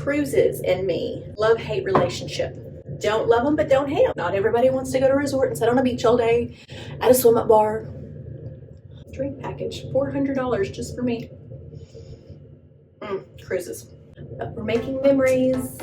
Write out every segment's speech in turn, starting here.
Cruises and me, love-hate relationship. Don't love them, but don't hate them. Not everybody wants to go to a resort and sit on a beach all day at a swim-up bar. Drink package, $400 just for me. Cruises. But we're making memories.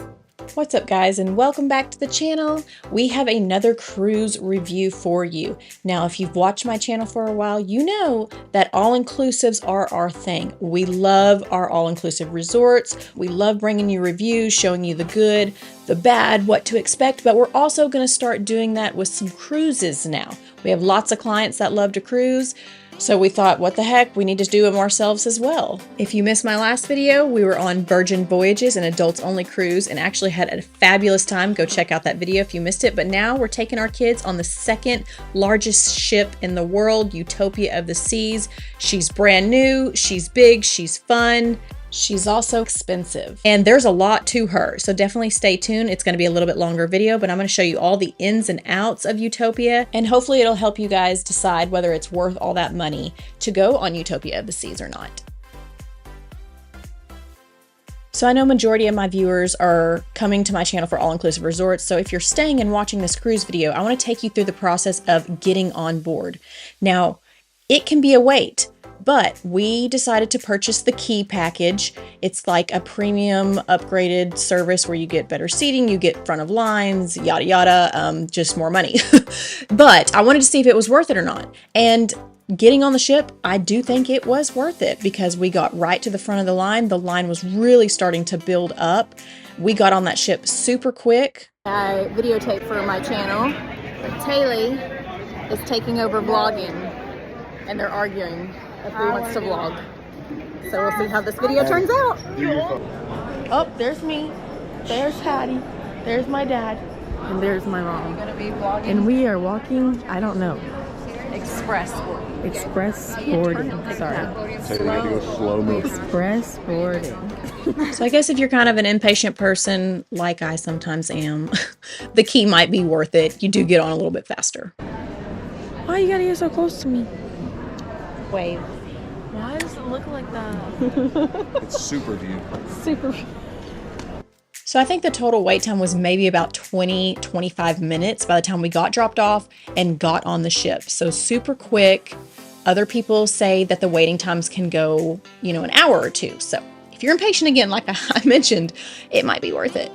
What's up, guys, and welcome back to the channel. We have another cruise review for you. Now, if you've watched my channel for a while, you know that all-inclusives are our thing. We love our all-inclusive resorts. We love bringing you reviews, showing you the good, the bad, what to expect, but we're also going to start doing that with some cruises now. We have lots of clients that love to cruise, so we thought, what the heck, we need to do them ourselves as well. If you missed my last video, we were on Virgin Voyages, an adults-only cruise, and actually had a fabulous time. Go check out that video if you missed it. But now we're taking our kids on the second largest ship in the world, Utopia of the Seas. She's brand new, she's big, she's fun. She's also expensive, and there's a lot to her, so definitely stay tuned. It's going to be a little bit longer video, but I'm going to show you all the ins and outs of Utopia, and hopefully it'll help you guys decide whether it's worth all that money to go on Utopia of the Seas or not. So I know majority of my viewers are coming to my channel for all-inclusive resorts, so if you're staying and watching this cruise video, I want to take you through the process of getting on board. Now, it can be a wait, but we decided to purchase the key package. It's like a premium upgraded service where you get better seating, you get front of lines, yada yada, just more money. But I wanted to see if it was worth it or not. And getting on the ship, I do think it was worth it because we got right to the front of the line. The line was really starting to build up. We got on that ship super quick. I videotaped for my channel. Taylor is taking over vlogging and they're arguing who wants to vlog. So we'll see how this video turns out. Oh, there's me. There's Hattie. There's my dad. And there's my mom. And we are walking, I don't know. Express boarding. Sorry. Slow motion. Express boarding. So I guess if you're kind of an impatient person, like I sometimes am, the key might be worth it. You do get on a little bit faster. Why you gotta get so close to me? Wave. Why does it look like that? It's super view. Super. So I think the total wait time was maybe about 20-25 minutes by the time we got dropped off and got on the ship. So super quick. Other people say that the waiting times can go, an hour or two. So if you're impatient again, like I mentioned, it might be worth it.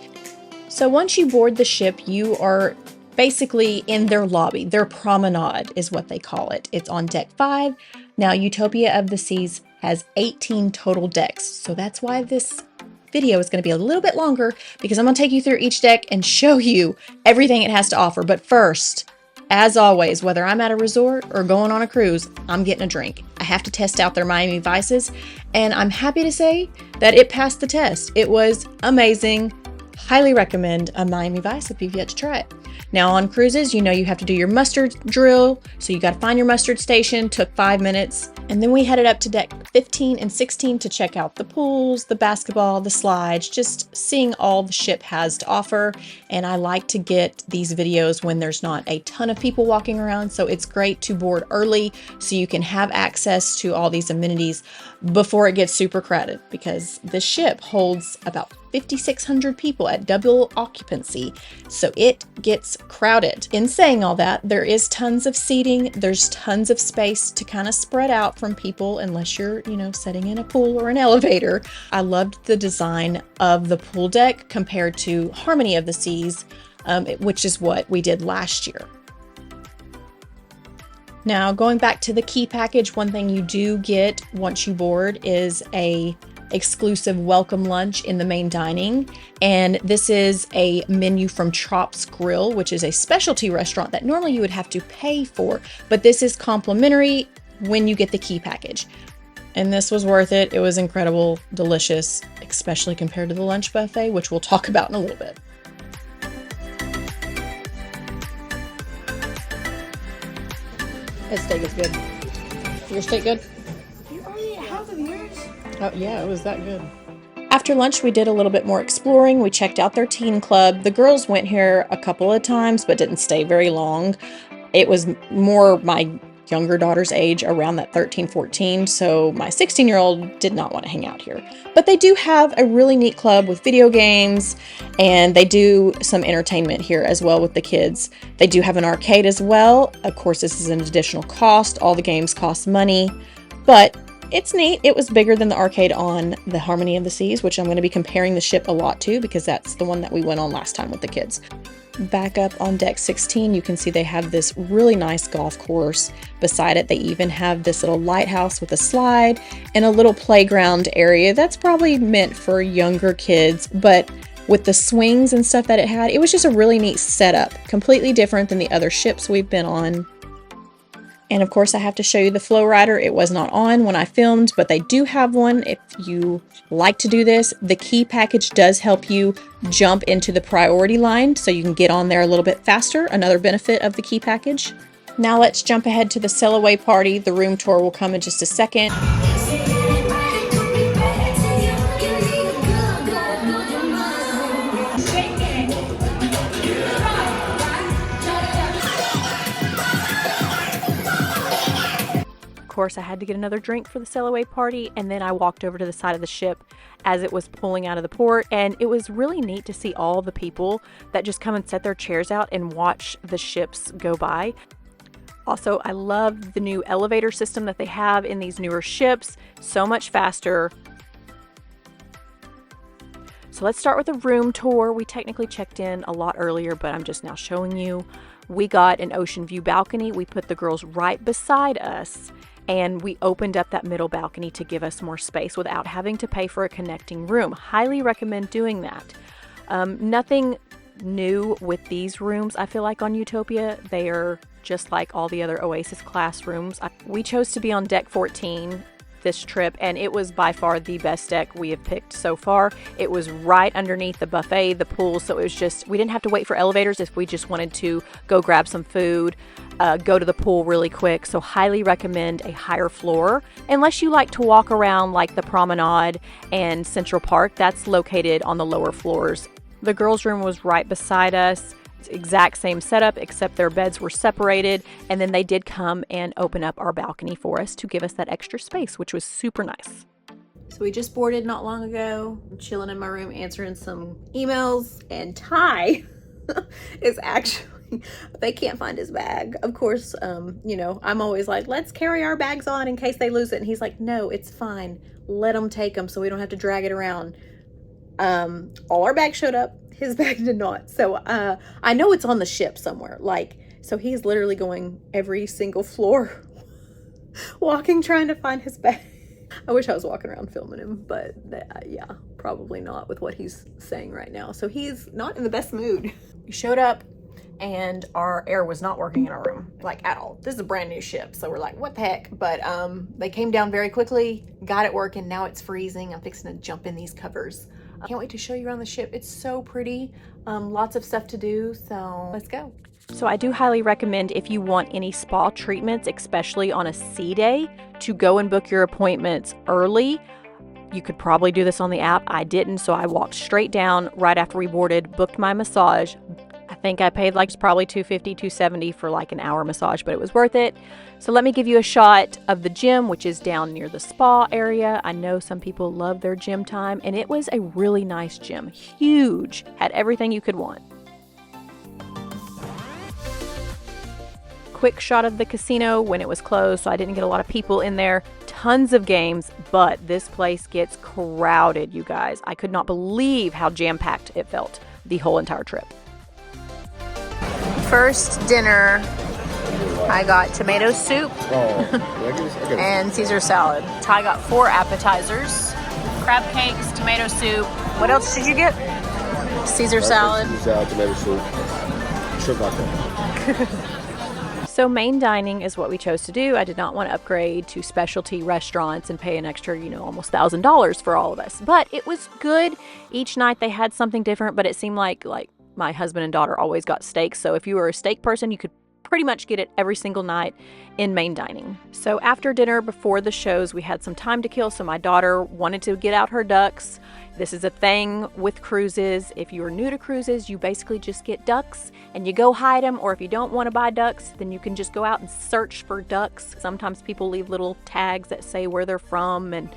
So once you board the ship, you are basically in their lobby. Their promenade is what they call it. It's on deck 5. Now, Utopia of the Seas has 18 total decks. So that's why this video is going to be a little bit longer, because I'm going to take you through each deck and show you everything it has to offer. But first, as always, whether I'm at a resort or going on a cruise, I'm getting a drink. I have to test out their Miami Vices, and I'm happy to say that it passed the test. It was amazing. Highly recommend a Miami Vice if you've yet to try it. Now on cruises, you have to do your mustard drill. So you got to find your mustard station, took 5 minutes. And then we headed up to deck 15 and 16 to check out the pools, the basketball, the slides, just seeing all the ship has to offer. And I like to get these videos when there's not a ton of people walking around. So it's great to board early so you can have access to all these amenities before it gets super crowded, because the ship holds about 5,600 people at double occupancy, so it gets crowded. In saying all that, there is tons of seating, there's tons of space to kind of spread out from people unless you're, sitting in a pool or an elevator. I loved the design of the pool deck compared to Harmony of the Seas, which is what we did last year. Now, going back to the key package, one thing you do get once you board is a exclusive welcome lunch in the main dining, and this is a menu from Chops Grill, which is a specialty restaurant that normally you would have to pay for, but this is complimentary when you get the key package. And this was worth it. It was incredible, delicious, especially compared to the lunch buffet, which we'll talk about in a little bit. That steak is good. Your steak good? You only ate half of yours? Oh yeah, it was that good. After lunch, we did a little bit more exploring. We checked out their teen club. The girls went here a couple of times, but didn't stay very long. It was more my younger daughter's age, around that 13, 14. So my 16-year-old did not want to hang out here. But they do have a really neat club with video games, and they do some entertainment here as well with the kids. They do have an arcade as well. Of course, this is an additional cost. All the games cost money, but it's neat. It was bigger than the arcade on the Harmony of the Seas, which I'm going to be comparing the ship a lot to because that's the one that we went on last time with the kids. Back up on deck 16, you can see they have this really nice golf course. Beside it, they even have this little lighthouse with a slide and a little playground area that's probably meant for younger kids, but with the swings and stuff that it had, it was just a really neat setup, completely different than the other ships we've been on. And of course, I have to show you the flow rider. It was not on when I filmed, but they do have one. If you like to do this, the key package does help you jump into the priority line, so you can get on there a little bit faster. Another benefit of the key package. Now let's jump ahead to the sail away party. The room tour will come in just a second. Of course, I had to get another drink for the sail away party, and then I walked over to the side of the ship as it was pulling out of the port, and it was really neat to see all the people that just come and set their chairs out and watch the ships go by. Also, I love the new elevator system that they have in these newer ships. So much faster. So let's start with a room tour. We technically checked in a lot earlier, but I'm just now showing you. We got an ocean view balcony. We put the girls right beside us, and we opened up that middle balcony to give us more space without having to pay for a connecting room. Highly recommend doing that. Nothing new with these rooms, I feel like, on Utopia. They are just like all the other Oasis class rooms. We chose to be on deck 14 this trip, and it was by far the best deck we have picked so far. It was right underneath the buffet, the pool, so it was just, we didn't have to wait for elevators if we just wanted to go grab some food, go to the pool really quick. So highly recommend a higher floor, unless you like to walk around like the Promenade and Central Park. That's located on the lower floors. The girls' room was right beside us. Exact same setup, except their beds were separated, and then they did come and open up our balcony for us to give us that extra space, which was super nice. So we just boarded not long ago. I'm chilling in my room answering some emails, and Ty is actually, they can't find his bag. Of course, you know, I'm always like, let's carry our bags on in case they lose it, and he's like, no, it's fine. Let them take them so we don't have to drag it around. All our bags showed up. His bag did not. So I know it's on the ship somewhere. Like, so he's literally going every single floor walking, trying to find his bag. I wish I was walking around filming him, but yeah, probably not with what he's saying right now. So he's not in the best mood. We showed up and our air was not working in our room, like, at all. This is a brand new ship, so we're like, what the heck? But they came down very quickly, got it working. Now it's freezing. I'm fixing to jump in these covers. I can't wait to show you around the ship. It's so pretty. Lots of stuff to do, so let's go. So I do highly recommend, if you want any spa treatments, especially on a sea day, to go and book your appointments early. You could probably do this on the app. I didn't, so I walked straight down right after we boarded, booked my massage. I think I paid like probably $250, $270 for like an hour massage, but it was worth it. So let me give you a shot of the gym, which is down near the spa area. I know some people love their gym time, and it was a really nice gym. Huge. Had everything you could want. Quick shot of the casino when it was closed, so I didn't get a lot of people in there. Tons of games, but this place gets crowded, you guys. I could not believe how jam-packed it felt the whole entire trip. First dinner, I got tomato soup and Caesar salad. Ty got 4 appetizers, crab cakes, tomato soup. What else did you get? Caesar salad. Caesar salad, tomato soup, shrimp vodka. So main dining is what we chose to do. I did not want to upgrade to specialty restaurants and pay an extra, you know, almost $1,000 for all of us. But it was good. Each night they had something different, but it seemed like my husband and daughter always got steaks. So if you were a steak person, you could pretty much get it every single night in main dining. So after dinner, before the shows, we had some time to kill, so my daughter wanted to get out her ducks. This is a thing with cruises. If you are new to cruises, you basically just get ducks and you go hide them, or if you don't want to buy ducks, then you can just go out and search for ducks. Sometimes people leave little tags that say where they're from, and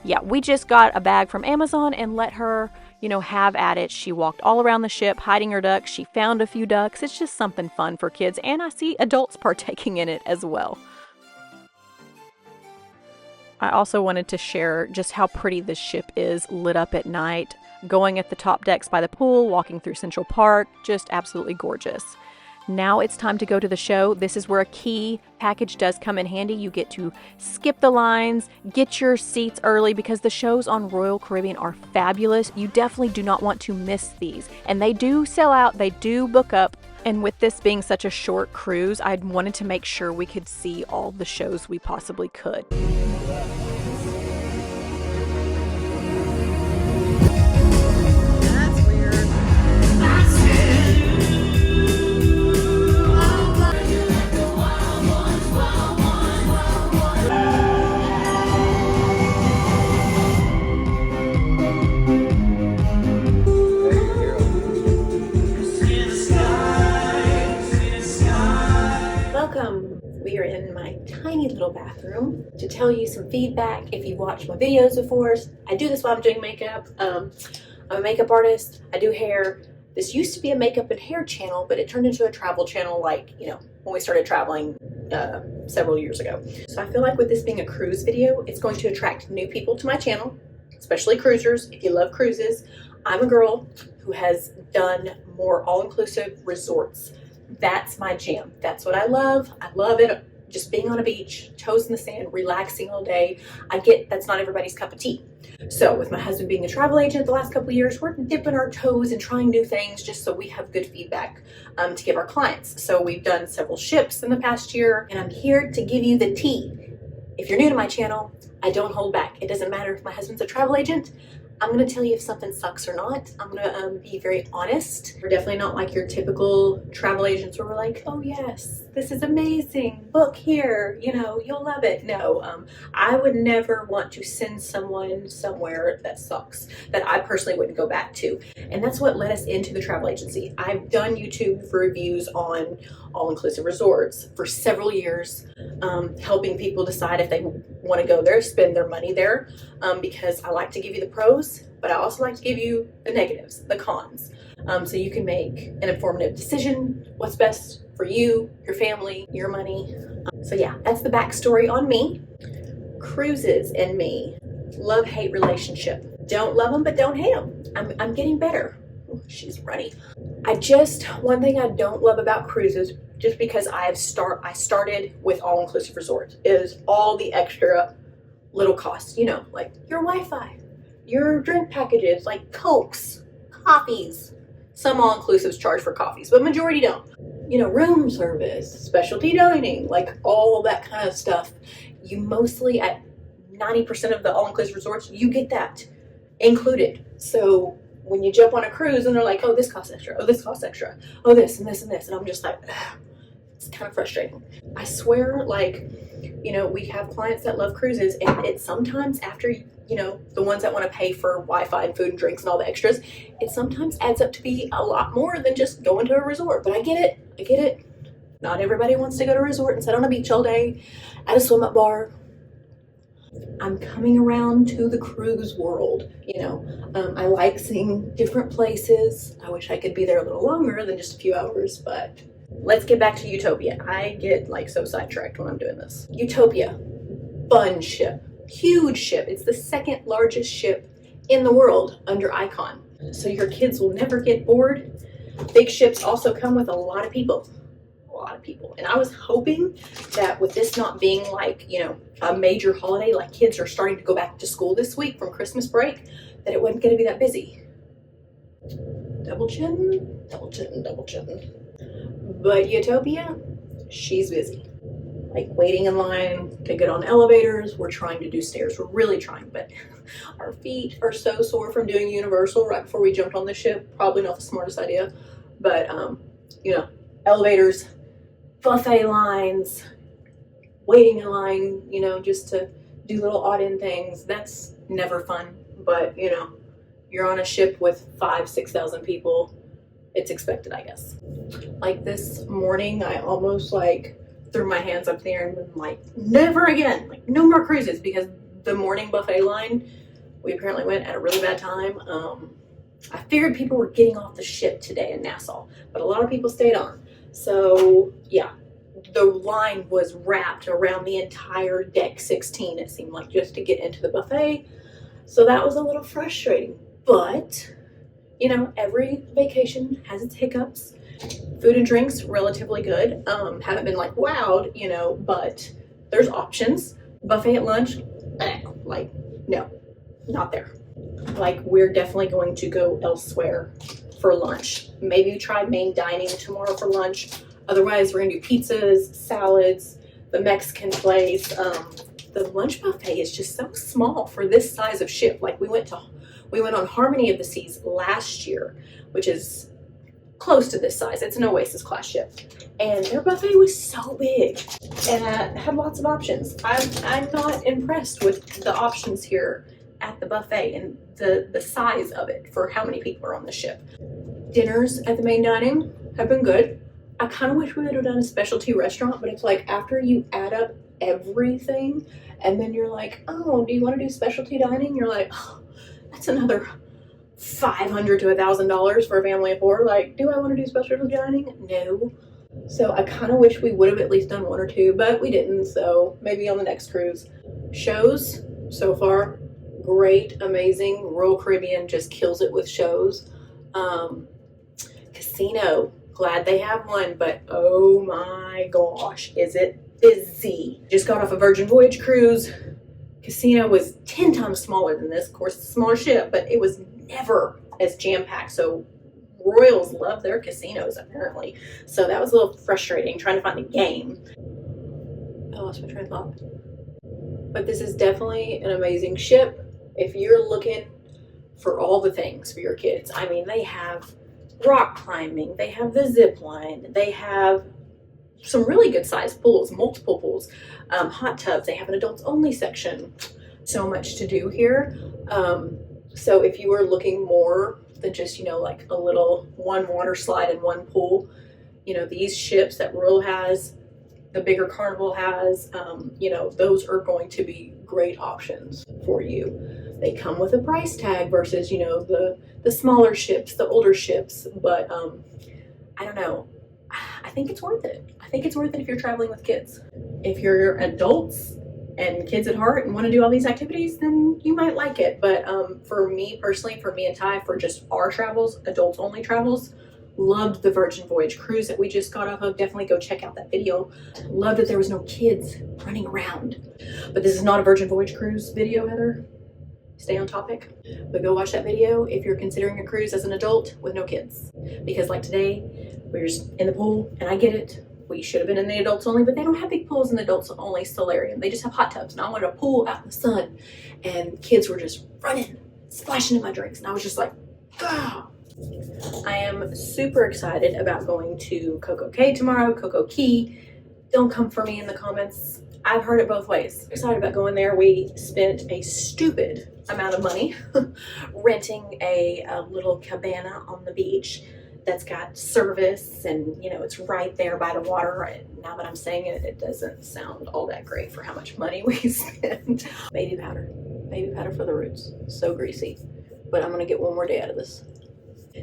yeah, we just got a bag from Amazon and let her, you know, have at it. She walked all around the ship hiding her ducks. She found a few ducks. It's just something fun for kids, and I see adults partaking in it as well. I also wanted to share just how pretty this ship is lit up at night. Going at the top decks by the pool, walking through Central Park, just absolutely gorgeous. Now it's time to go to the show. This is where a key package does come in handy. You get to skip the lines, get your seats early, because the shows on Royal Caribbean are fabulous. You definitely do not want to miss these. And they do sell out, they do book up. And with this being such a short cruise, I wanted to make sure we could see all the shows we possibly could. That's weird. Welcome. We are in my tiny little bathroom to tell you some feedback. If you've watched my videos before, I do this while I'm doing makeup. I'm a makeup artist. I do hair. This used to be a makeup and hair channel, but it turned into a travel channel, like, you know, when we started traveling several years ago. So I feel like with this being a cruise video, it's going to attract new people to my channel, especially cruisers. If you love cruises, I'm a girl who has done more all-inclusive resorts. That's my jam. That's what I love. I love it. Just being on a beach, toes in the sand, relaxing all day. I get that's not everybody's cup of tea. So with my husband being a travel agent the last couple of years, we're dipping our toes and trying new things just so we have good feedback to give our clients. So we've done several ships in the past year, and I'm here to give you the tea. If you're new to my channel, I don't hold back. It doesn't matter if my husband's a travel agent. I'm going to tell you if something sucks or not. I'm going to be very honest. We're definitely not like your typical travel agents where we're like, oh yes, this is amazing. Book here, you know, you'll love it. No, I would never want to send someone somewhere that sucks, that I personally wouldn't go back to. And that's what led us into the travel agency. I've done YouTube reviews on all-inclusive resorts for several years, helping people decide if they want to go there, spend their money there, because I like to give you the pros, but I also like to give you the negatives, the cons, so you can make an informative decision, what's best for you, your family, your money. So yeah, that's the backstory on me. Cruises and me, love-hate relationship. Don't love them, but don't hate them. I'm getting better. Ooh, she's runny. One thing I don't love about cruises, just because I started with all-inclusive resorts, is all the extra little costs, you know, like your Wi-Fi, your drink packages, like Cokes, coffees. Some all-inclusives charge for coffees, but majority don't. You know, room service, specialty dining, like all that kind of stuff. You mostly, at 90% of the all-inclusive resorts, you get that included. So when you jump on a cruise and they're like, oh, this costs extra, oh, this costs extra, oh, this and this and this, and I'm just like, ugh, it's kind of frustrating. I swear, like, you know, we have clients that love cruises, and it's sometimes after, you know, the ones that want to pay for Wi-Fi and food and drinks and all the extras, it sometimes adds up to be a lot more than just going to a resort. But I get it. Not everybody wants to go to a resort and sit on a beach all day at a swim-up bar. I'm coming around to the cruise world, you know. I like seeing different places. I wish I could be there a little longer than just a few hours, but let's get back to Utopia. I get like so sidetracked when I'm doing this. Utopia, fun ship, huge ship. It's the second largest ship in the world under Icon. So your kids will never get bored. Big ships also come with a lot of people. And I was hoping that with this not being like, you know, a major holiday, like kids are starting to go back to school this week from Christmas break, that it wasn't going to be that busy. Double chin. But Utopia, she's busy. Like waiting in line to get on elevators. We're trying to do stairs. We're really trying, but our feet are so sore from doing Universal right before we jumped on the ship. Probably not the smartest idea, but you know, elevators, buffet lines, waiting in line, you know, just to do little odd end things. That's never fun. But, you know, you're on a ship with 5,000-6,000 people. It's expected, I guess. Like this morning, I almost like threw my hands up there and been like, never again, like no more cruises, because the morning buffet line, we apparently went at a really bad time. I figured people were getting off the ship today in Nassau, but a lot of people stayed on. So yeah, the line was wrapped around the entire deck 16, it seemed like, just to get into the buffet. So that was a little frustrating, but you know, every vacation has its hiccups. Food and drinks, relatively good. Haven't been like wowed, you know, but there's options. Buffet at lunch, like, no, not there. Like, we're definitely going to go elsewhere for lunch. Maybe try main dining tomorrow for lunch. Otherwise, we're gonna do pizzas, salads, the Mexican place. The lunch buffet is just so small for this size of ship. Like, we went on Harmony of the Seas last year, which is close to this size. It's an Oasis class ship, and their buffet was so big and had lots of options. I'm not impressed with the options here at the buffet and the size of it for how many people are on the ship. Dinners at the main dining have been good. I kind of wish we would have done a specialty restaurant, but it's like after you add up everything and then you're like, oh, do you want to do specialty dining? You're like, oh, that's another $500 to $1,000 for a family of 4. Like, do I want to do specialty dining? No. So I kind of wish we would have at least done 1 or 2, but we didn't. So maybe on the next cruise. Shows so far, great, amazing. Royal Caribbean just kills it with shows. Casino, glad they have one, but oh my gosh, is it busy. Just got off a Virgin Voyage cruise. Casino was 10 times smaller than this. Of course, it's a smaller ship, but it was never as jam-packed. So Royals love their casinos, apparently. So that was a little frustrating, trying to find the game. I lost my train of thought. But this is definitely an amazing ship if you're looking for all the things for your kids. I mean, they have rock climbing, they have the zip line, they have some really good sized pools, multiple pools, hot tubs, they have an adults only section. So much to do here. So if you are looking more than just, you know, like a little one water slide and one pool, you know, these ships that Royal has, the bigger Carnival has, you know, those are going to be great options for you. They come with a price tag versus, you know, the smaller ships, the older ships, but I don't know. I think it's worth it. I think it's worth it if you're traveling with kids. If you're adults and kids at heart and want to do all these activities, then you might like it. But for me personally, for me and Ty, for just our travels, adults only travels, loved the Virgin Voyage cruise that we just got off of. Definitely go check out that video. Loved that there was no kids running around. But this is not a Virgin Voyage cruise video, Heather. Stay on topic. But go watch that video if you're considering a cruise as an adult with no kids. Because like today, we were just in the pool, and I get it. We should have been in the adults only, but they don't have big pools in the adults only solarium. They just have hot tubs. And I wanted a pool out in the sun, and kids were just running, splashing in my drinks. And I was just like, ah. I am super excited about going to Coco Cay tomorrow, Coco Key. Don't come for me in the comments. I've heard it both ways. Excited about going there. We spent a stupid amount of money renting a little cabana on the beach that's got service, and you know, it's right there by the water. And now that I'm saying it, it doesn't sound all that great for how much money we spent. Baby powder for the roots. So greasy, but I'm gonna get one more day out of this.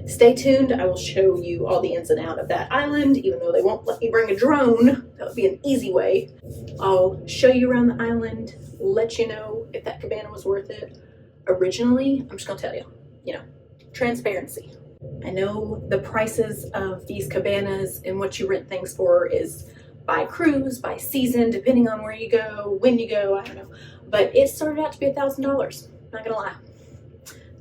Stay tuned. I will show you all the ins and outs of that island, even though they won't let me bring a drone. That would be an easy way. I'll show you around the island, let you know if that cabana was worth it. Originally, I'm just gonna tell you know, transparency. I know the prices of these cabanas and what you rent things for is by cruise, by season, depending on where you go, when you go, I don't know. But it started out to be $1,000, not gonna lie.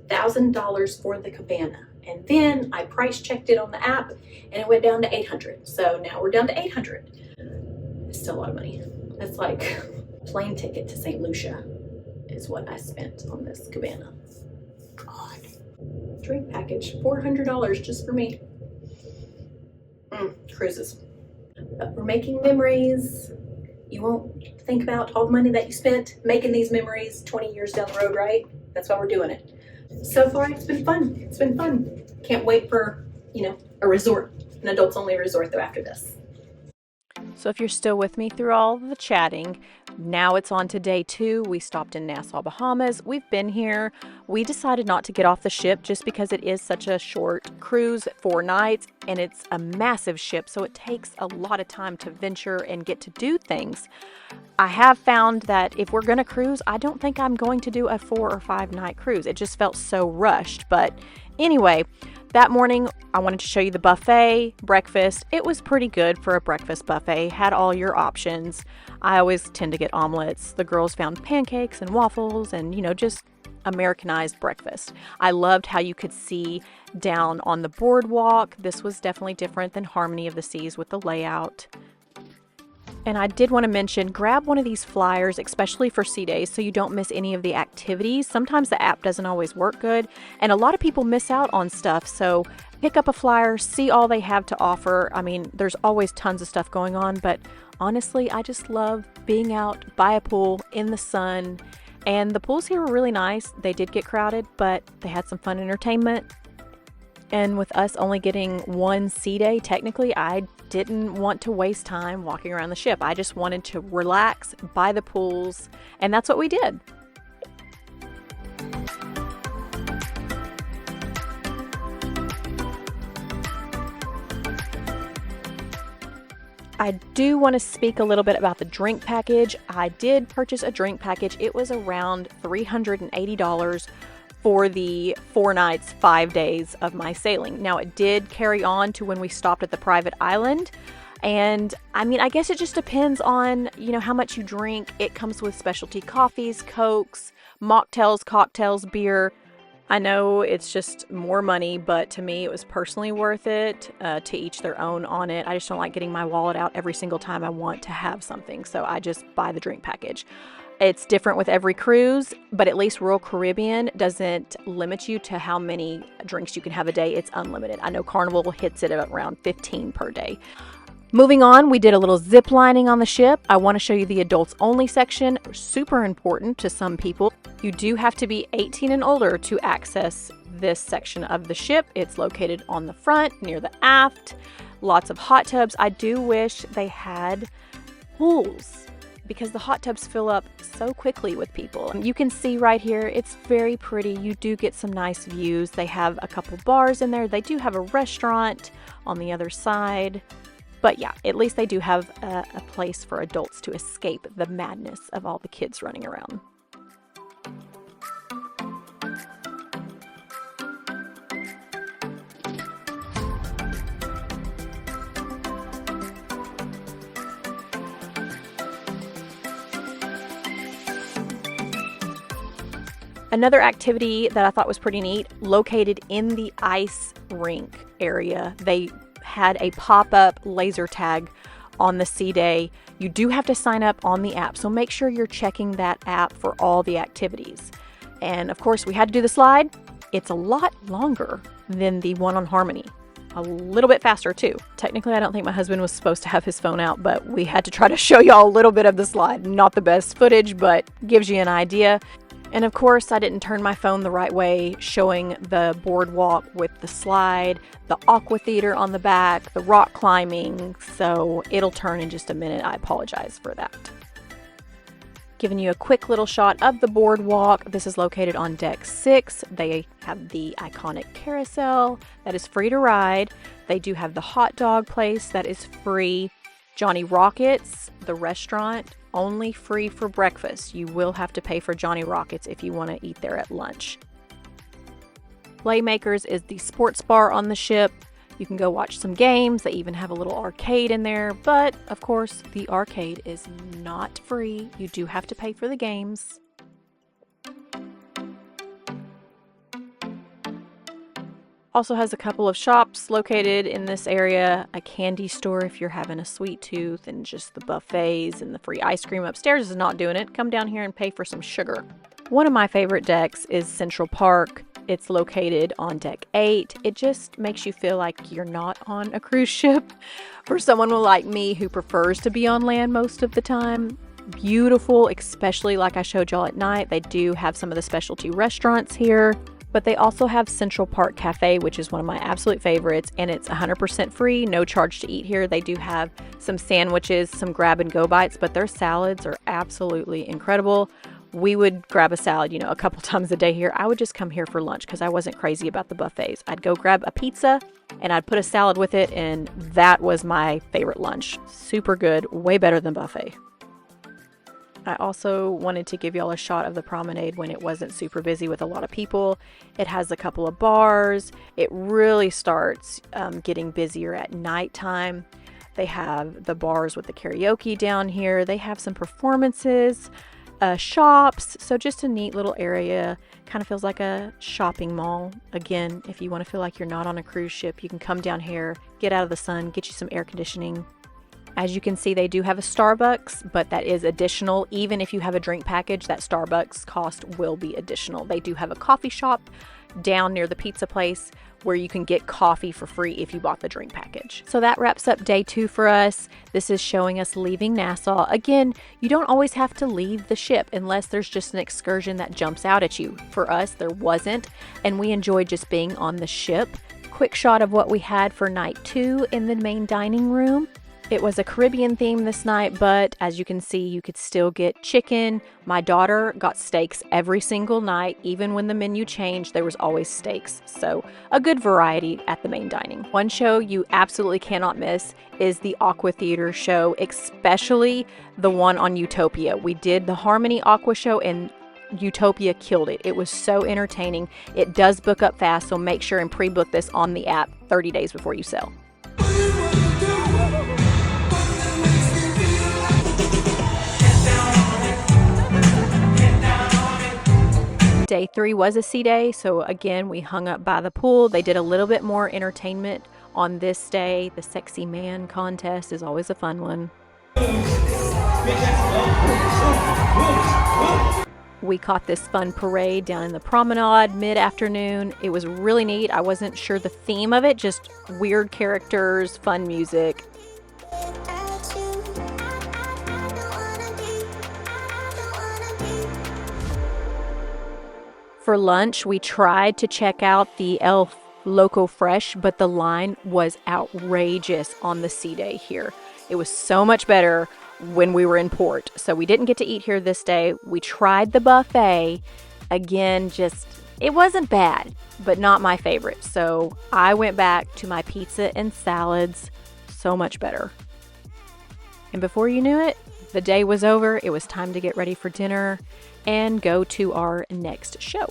$1,000 for the cabana. And then I price checked it on the app and it went down to $800. So now we're down to $800. It's still a lot of money. That's like plane ticket to St. Lucia is what I spent on this cabana. God. Drink package, $400 just for me. Cruises. But we're making memories. You won't think about all the money that you spent making these memories 20 years down the road, right? That's why we're doing it. So far, it's been fun. It's been fun. Can't wait for, a resort, an adults only resort though after this. So if you're still with me through all the chatting, now it's on to day 2. We stopped in Nassau, Bahamas. We've been here. We decided not to get off the ship just because it is such a short cruise, 4 nights, and it's a massive ship, so it takes a lot of time to venture and get to do things. I have found that if we're going to cruise, I don't think I'm going to do a 4 or 5 night cruise. It just felt so rushed. But anyway, that morning, I wanted to show you the buffet, breakfast. It was pretty good for a breakfast buffet, had all your options. I always tend to get omelets. The girls found pancakes and waffles and, just Americanized breakfast. I loved how you could see down on the boardwalk. This was definitely different than Harmony of the Seas with the layout. And I did want to mention, grab one of these flyers, especially for sea days, so you don't miss any of the activities. Sometimes the app doesn't always work good, and a lot of people miss out on stuff. So pick up a flyer, see all they have to offer. I mean, there's always tons of stuff going on, but honestly, I just love being out by a pool in the sun. And the pools here were really nice. They did get crowded, but they had some fun entertainment. And with us only getting 1 sea day, technically, I didn't want to waste time walking around the ship. I just wanted to relax by the pools, and that's what we did. I do want to speak a little bit about the drink package. I did purchase a drink package. It was around $380 for the 4 nights, 5 days of my sailing. Now, it did carry on to when we stopped at the private island. And I mean, I guess it just depends on, how much you drink. It comes with specialty coffees, Cokes, mocktails, cocktails, beer. I know it's just more money, but to me, it was personally worth it. To each their own on it. I just don't like getting my wallet out every single time I want to have something. So I just buy the drink package. It's different with every cruise, but at least Royal Caribbean doesn't limit you to how many drinks you can have a day. It's unlimited. I know Carnival hits it at around 15 per day. Moving on, we did a little zip lining on the ship. I want to show you the adults only section. Super important to some people. You do have to be 18 and older to access this section of the ship. It's located on the front near the aft. Lots of hot tubs. I do wish they had pools, because the hot tubs fill up so quickly with people. You can see right here, it's very pretty. You do get some nice views. They have a couple bars in there. They do have a restaurant on the other side. But yeah, at least they do have a place for adults to escape the madness of all the kids running around. Another activity that I thought was pretty neat, located in the ice rink area, they had a pop-up laser tag on the sea day. You do have to sign up on the app, so make sure you're checking that app for all the activities. And of course, we had to do the slide. It's a lot longer than the one on Harmony. A little bit faster too. Technically, I don't think my husband was supposed to have his phone out, but we had to try to show y'all a little bit of the slide. Not the best footage, but gives you an idea. And of course, I didn't turn my phone the right way, showing the boardwalk with the slide, the aqua theater on the back, the rock climbing, so it'll turn in just a minute. I apologize for that. Giving you a quick little shot of the boardwalk. This is located on deck 6. They have the iconic carousel that is free to ride. They do have the hot dog place that is free. Johnny Rockets, the restaurant, only free for breakfast. You will have to pay for Johnny Rockets if you want to eat there at lunch. Playmakers is the sports bar on the ship. You can go watch some games. They even have a little arcade in there, but of course the arcade is not free. You do have to pay for the games. Also has a couple of shops located in this area, a candy store if you're having a sweet tooth, and just the buffets and the free ice cream upstairs is not doing it. Come down here and pay for some sugar. One of my favorite decks is Central Park. It's located on deck 8. It just makes you feel like you're not on a cruise ship. For someone like me who prefers to be on land most of the time, beautiful, especially like I showed y'all at night. They do have some of the specialty restaurants here, but they also have Central Park Cafe, which is one of my absolute favorites, and it's 100% free, no charge to eat here. They do have some sandwiches, some grab and go bites, but their salads are absolutely incredible. We would grab a salad, a couple times a day here. I would just come here for lunch because I wasn't crazy about the buffets. I'd go grab a pizza and I'd put a salad with it, and that was my favorite lunch. Super good, way better than buffet. I also wanted to give y'all a shot of the promenade when it wasn't super busy with a lot of people. It has a couple of bars. It really starts getting busier at nighttime. They have the bars with the karaoke down here. They have some performances. Shops, so just a neat little area. Kind of feels like a shopping mall. Again, if you want to feel like you're not on a cruise ship, you can come down here, get out of the sun, get you some air conditioning. As you can see, they do have a Starbucks, but that is additional. Even if you have a drink package, that Starbucks cost will be additional. They do have a coffee shop down near the pizza place where you can get coffee for free if you bought the drink package. So that wraps up day 2 for us. This is showing us leaving Nassau. Again, you don't always have to leave the ship unless there's just an excursion that jumps out at you. For us, there wasn't, and we enjoyed just being on the ship. Quick shot of what we had for night 2 in the main dining room. It was a Caribbean theme this night, but as you can see, you could still get chicken. My daughter got steaks every single night. Even when the menu changed, there was always steaks. So a good variety at the main dining. One show you absolutely cannot miss is the Aqua Theater show, especially the one on Utopia. We did the Harmony Aqua show and Utopia killed it. It was so entertaining. It does book up fast, so make sure and pre-book this on the app 30 days before you sail. Day 3 was a sea day, so again, we hung up by the pool. They did a little bit more entertainment on this day. The Sexy Man contest is always a fun one. We caught this fun parade down in the promenade mid-afternoon. It was really neat. I wasn't sure the theme of it, just weird characters, fun music. For lunch, we tried to check out the El Loco Fresh, but the line was outrageous on the sea day here. It was so much better when we were in port. So we didn't get to eat here this day. We tried the buffet. Again, it wasn't bad, but not my favorite. So I went back to my pizza and salads. So much better. And before you knew it, the day was over. It was time to get ready for dinner and go to our next show.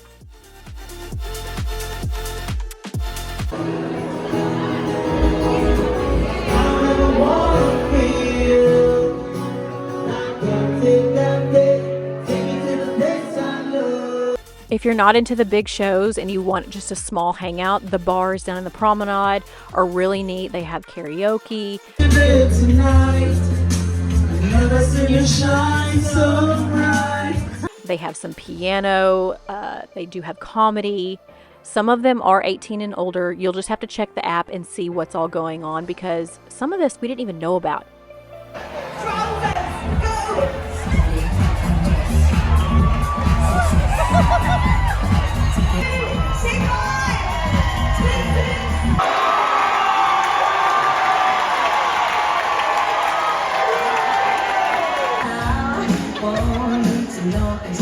If you're not into the big shows and you want just a small hangout, the bars down in the promenade are really neat. They have karaoke. They have some piano. They do have comedy. Some of them are 18 and older. You'll just have to check the app and see what's all going on because some of this we didn't even know about.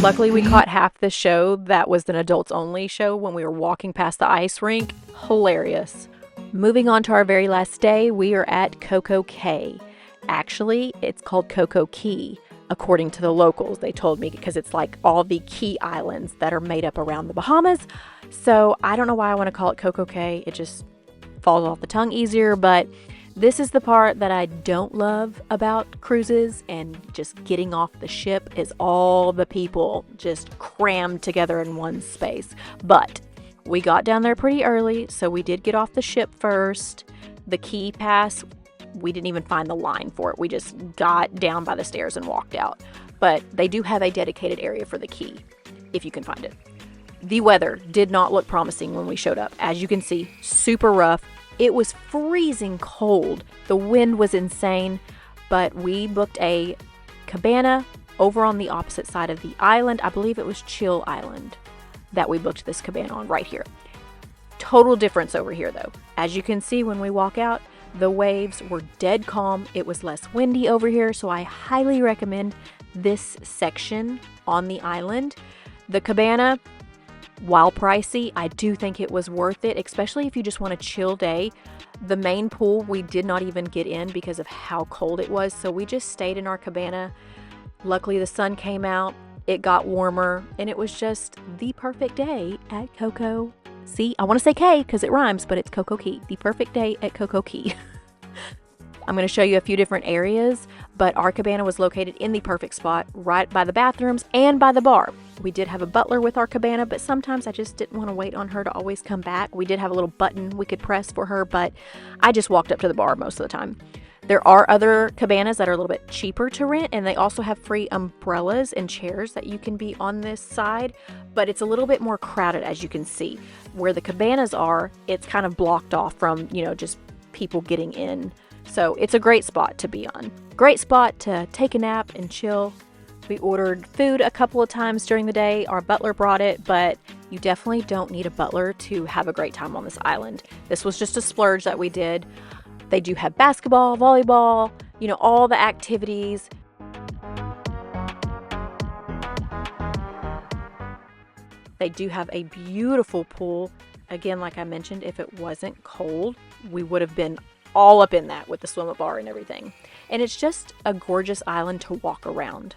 Luckily, we caught half the show that was an adults only show when we were walking past the ice rink. Hilarious. Moving on to our very last day, we are at Coco Cay. Actually, it's called Coco Key, according to the locals. They told me because it's like all the key islands that are made up around the Bahamas. So I don't know why I want to call it Coco Cay. It just falls off the tongue easier, but this is the part that I don't love about cruises and just getting off the ship is all the people just crammed together in one space. But we got down there pretty early, so we did get off the ship first. The key pass, we didn't even find the line for it. We just got down by the stairs and walked out. But they do have a dedicated area for the key, if you can find it. The weather did not look promising when we showed up. As you can see, super rough. It was freezing cold. The wind was insane, but we booked a cabana over on the opposite side of the island. I believe it was Chill Island that we booked this cabana on right here. Total difference over here though. As you can see when we walk out, the waves were dead calm. It was less windy over here, so I highly recommend this section on the island. The cabana, while pricey, I do think it was worth it, especially if you just want a chill day. The main pool we did not even get in because of how cold it was, so we just stayed in our cabana. Luckily the sun came out, it got warmer, and it was just the perfect day at Coco. See, I want to say K because it rhymes, but it's Coco Key. The perfect day at Coco Key. I'm going to show you a few different areas, but our cabana was located in the perfect spot, right by the bathrooms and by the bar. We did have a butler with our cabana, but sometimes I just didn't want to wait on her to always come back. We did have a little button we could press for her, but I just walked up to the bar most of the time. There are other cabanas that are a little bit cheaper to rent, and they also have free umbrellas and chairs that you can be on this side, but it's a little bit more crowded, as you can see. Where the cabanas are, it's kind of blocked off from, just people getting in. So it's a great spot to be on. Great spot to take a nap and chill. We ordered food a couple of times during the day. Our butler brought it, but you definitely don't need a butler to have a great time on this island. This was just a splurge that we did. They do have basketball, volleyball, all the activities. They do have a beautiful pool. Again, like I mentioned, if it wasn't cold, we would have been all up in that with the swim up bar and everything. And it's just a gorgeous island to walk around.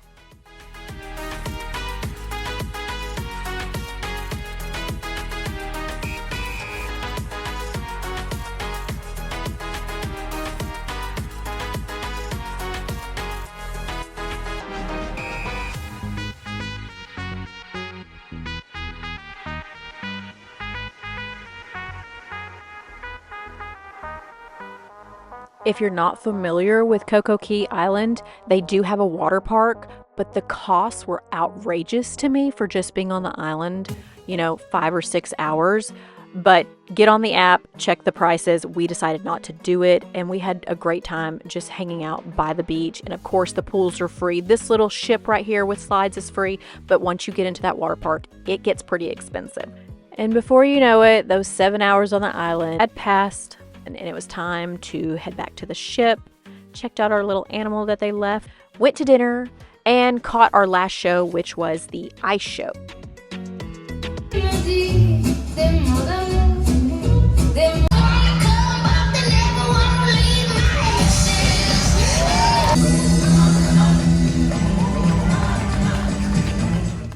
If you're not familiar with Coco Key Island, they do have a water park, but the costs were outrageous to me for just being on the island, 5 or 6 hours. But get on the app, check the prices. We decided not to do it, and we had a great time just hanging out by the beach. And of course, the pools are free. This little ship right here with slides is free, but once you get into that water park, it gets pretty expensive. And before you know it, those 7 hours on the island had passed. And it was time to head back to the ship, checked out our little animal that they left, went to dinner, and caught our last show, which was the ice show.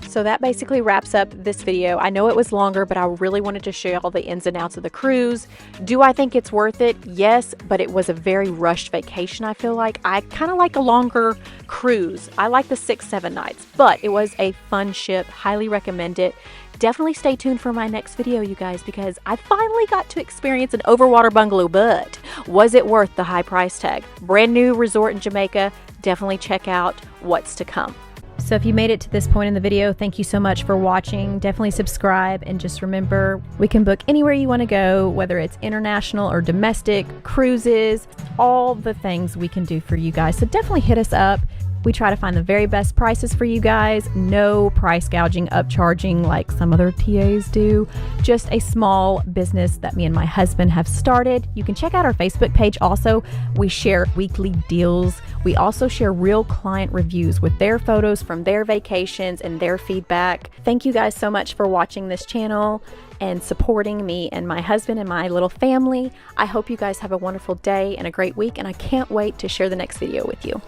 So that basically wraps up this video. I know it was longer, but I really wanted to show you all the ins and outs of the cruise. Do I think it's worth it? Yes, but it was a very rushed vacation, I feel like. I kind of like a longer cruise. I like the 6-7 nights, but it was a fun ship. Highly recommend it. Definitely stay tuned for my next video, you guys, because I finally got to experience an overwater bungalow, but was it worth the high price tag? Brand new resort in Jamaica. Definitely check out what's to come. So if you made it to this point in the video, thank you so much for watching. Definitely subscribe, and just remember, we can book anywhere you want to go, whether it's international or domestic, cruises, all the things we can do for you guys. So definitely hit us up. We try to find the very best prices for you guys. No price gouging, upcharging like some other TAs do. Just a small business that me and my husband have started. You can check out our Facebook page also. We share weekly deals. We also share real client reviews with their photos from their vacations and their feedback. Thank you guys so much for watching this channel and supporting me and my husband and my little family. I hope you guys have a wonderful day and a great week, and I can't wait to share the next video with you.